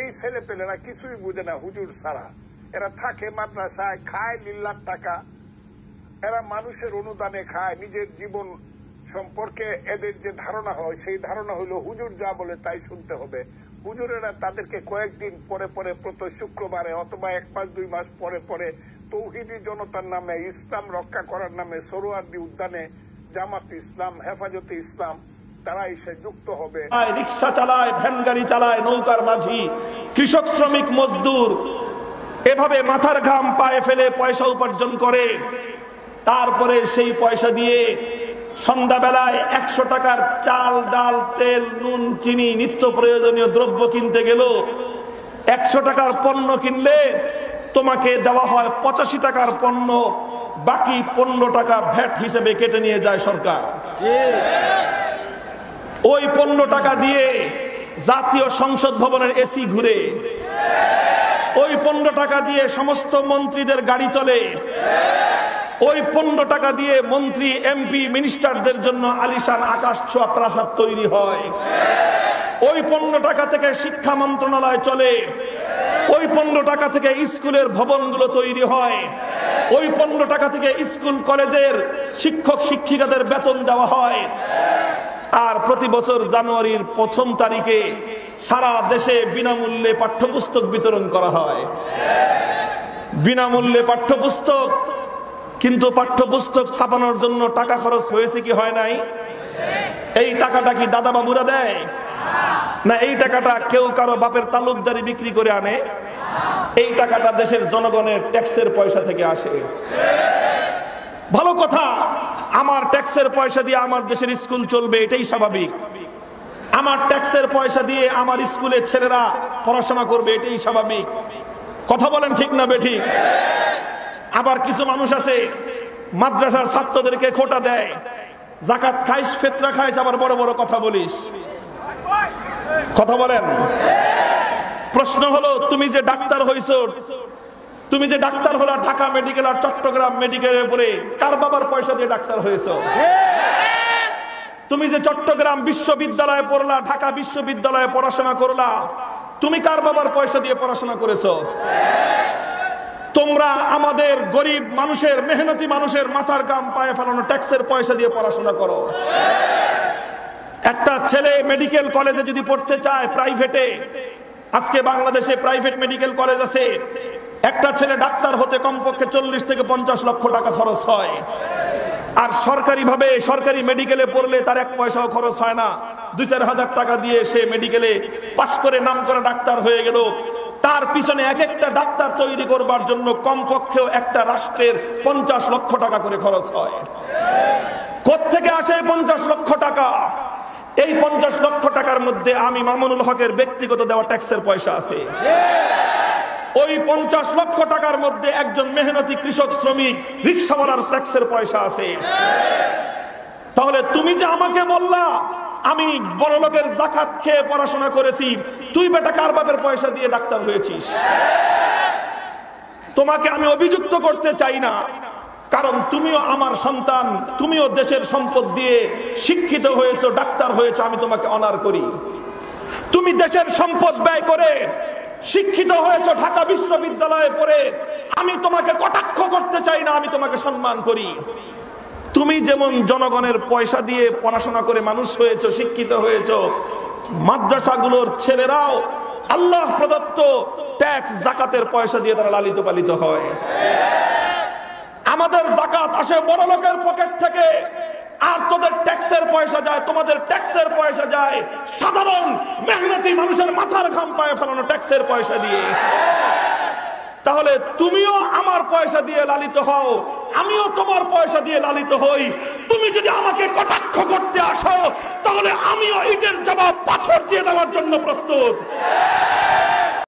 এই ছেলে পেলেরা কিছুই বুঝে না হুজুর ছাড়া। এরা থাকে মাদ্রাসায়, খায় লিল্লাহ টাকা, এরা মানুষের অনুদানে খায়। নিজের জীবন সম্পর্কে এদের যে ধারণা হয় সেই ধারণা হলো হুজুর যা বলে তাই শুনতে হবে। হুজুরেরা তাদেরকে কয়েকদিন পরে পরে প্রতি শুক্রবারে অথবা 1 মাস 2 মাস পরে পরে তৌহিদি জনতার নামে, ইসলাম রক্ষা করার নামে সোহরাওয়ার্দী উদ্যানে জামাত ইসলাম, হেফাজতে ইসলাম তারা এসে যুক্ত হবে। রিক্সা চালায়, ভ্যান গাড়ি চালায়, নৌকার মাঝি, কৃষক, শ্রমিক, মজদুর, এভাবে মাথার ঘাম পায়ে ফেলে পয়সা উপার্জন করে। তারপরে সেই পয়সা দিয়ে সন্ধ্যাবেলায় 100 টাকার চাল, ডাল, তেল, নুন, চিনি, নিত্য প্রয়োজনীয় দ্রব্য কিনতে গেল। 100 টাকার পণ্য কিনলে তোমাকে দেওয়া হয় 85 টাকার পণ্য, বাকি 15 টাকা ভ্যাট হিসেবে কেটে নিয়ে যায় সরকার। ওই 15 টাকা দিয়ে জাতীয় সংসদ ভবনের এসি ঘুরে, ওই 15 টাকা দিয়ে সমস্ত মন্ত্রীদের গাড়ি চলে, ওই 15 টাকা দিয়ে মন্ত্রী, এমপি, মিনিস্টারদের জন্য আলিশান আকাশ ছোঁয়া প্রাসাদ তৈরি হয়। ওই 15 টাকা থেকে শিক্ষা মন্ত্রণালয় চলে, ওই 15 টাকা থেকে স্কুলের ভবনগুলো তৈরি হয়, ওই 15 টাকা থেকে স্কুল কলেজের শিক্ষক শিক্ষিকাদের বেতন দেওয়া হয়। আর প্রতি বছর জানুয়ারির 1ম তারিখে সারা দেশে বিনামূল্যে পাঠ্যপুস্তক বিতরণ করা হয়। বিনামূল্যে পাঠ্যপুস্তক, কিন্তু পাঠ্যপুস্তক ছাপানোর জন্য টাকা খরচ হয়েছে কি হয় নাই? এই টাকাটা কি দাদা বাবুরা দেয় না এই টাকাটা কেউ কারো বাপের তালুকদারি বিক্রি করে আনে? এই টাকাটা দেশের জনগণের ট্যাক্সের পয়সা থেকে আসে। ভালো কথা, আমার ট্যাক্সের পয়সা দিয়ে আমার দেশের স্কুল চলবে, এটাই স্বাভাবিক। আমার ট্যাক্সের পয়সা দিয়ে আমার স্কুলের ছেলেরা পড়াশোনা করবে, এটাই স্বাভাবিক। কথা বলেন ঠিক না বেঠিক? আবার কিছু মানুষ আছে মাদ্রাসার ছাত্রদেরকে খোটা দেয়, যাকাত খাইস, ফিতরা খাইস, আবার বড় বড় কথা বলিস। কথা বলেন। প্রশ্ন হলো, তুমি যে ডাক্তার হইছো, তুমি যে ডাক্তার হলো ঢাকা মেডিকেল আর চট্টগ্রাম মেডিকেলের উপরে, কার বাবার পয়সা দিয়ে ডাক্তার হয়েছো? তুমি যে চট্টগ্রাম বিশ্ববিদ্যালয়ে পড়লা, ঢাকা বিশ্ববিদ্যালয়ে পড়াশোনা করলা, তুমি কার বাবার পয়সা দিয়ে পড়াশোনা করেছো? তোমরা আমাদের গরিব মানুষের, মেহনতি মানুষের মাথার ঘাম পায়ে ফেলানো ট্যাক্সের পয়সা দিয়ে পড়াশোনা করো। একটা ছেলে মেডিকেল কলেজে যদি পড়তে চায় প্রাইভেটে, আজকে বাংলাদেশে প্রাইভেট মেডিকেল কলেজ আছে, একটা ছেলে ডাক্তার হতে কমপক্ষে 40 থেকে 50 লক্ষ টাকা খরচ হয়। আর সরকারিভাবে, সরকারি মেডিকেলে পড়লে তার 1 পয়সাও খরচ হয় না। 2-4 হাজার টাকা দিয়ে সে মেডিকেলে পাশ করে নাম করা ডাক্তার হয়ে গেল। তার পিছনে এক একটা ডাক্তার তৈরি করবার জন্য কমপক্ষেও একটা রাষ্ট্রের 50 লক্ষ টাকা করে খরচ হয়। কোত্থেকে আসে 50 লক্ষ টাকা? এই 50 লক্ষ টাকার মধ্যে আমি মামুনুল হকের ব্যক্তিগত দেওয়া ট্যাক্সের পয়সা আছে। ওই 50 লক্ষ টাকার মধ্যে একজন মেহনতি কৃষক, শ্রমিক, রিক্সাওয়ালার ট্যাক্সের পয়সা আছে। তাহলে তুমি যে আমাকে বললা আমি বড় লোকের যাকাত খেয়ে পড়াশোনা করেছি, তুই বেটা কার বাপের পয়সা দিয়ে ডাক্তার হয়েছিস? তোমাকে আমি অভিযুক্ত করতে চাই না, কারণ তুমিও আমার সন্তান, তুমিও দেশের সম্পদ দিয়ে শিক্ষিত হয়েছো, ডাক্তার হয়েছো, আমি তোমাকে অনার করি। তুমি দেশের সম্পদ ব্যয় করে শিক্ষিত হয়েছো, ঢাকা বিশ্ববিদ্যালয়ে পড়ে, আমি তোমাকে কটাক্ষ করতে চাই না, আমি তোমাকে সম্মান করি। তুমি যেমন জনগণের পয়সা দিয়ে পড়াশোনা করে মানুষ হয়েছো, শিক্ষিত হয়েছো, মাদ্রাসাগুলোর ছেলেরাও আল্লাহ প্রদত্ত ট্যাক্স, যাকাতের পয়সা দিয়ে তারা লালিত পালিত হয়। আমাদের যাকাত আসে বড় লোকের পকেট থেকে, আর তোদের ট্যাক্সের পয়সা যায়, তোমাদের ট্যাক্সের পয়সা যায় সাধারণ মেহনতি মানুষের মাথার ঘাম পায়ে ফেলানো ট্যাক্সের পয়সা দিয়ে। তাহলে তুমিও আমার পয়সা দিয়ে লালিত হও, আমিও তোমার পয়সা দিয়ে লালিত হই। তুমি যদি আমাকে কটাক্ষ করতে আসো, তাহলে আমিও ইটের জবাব পাথর দিয়ে দেওয়ার জন্য প্রস্তুত।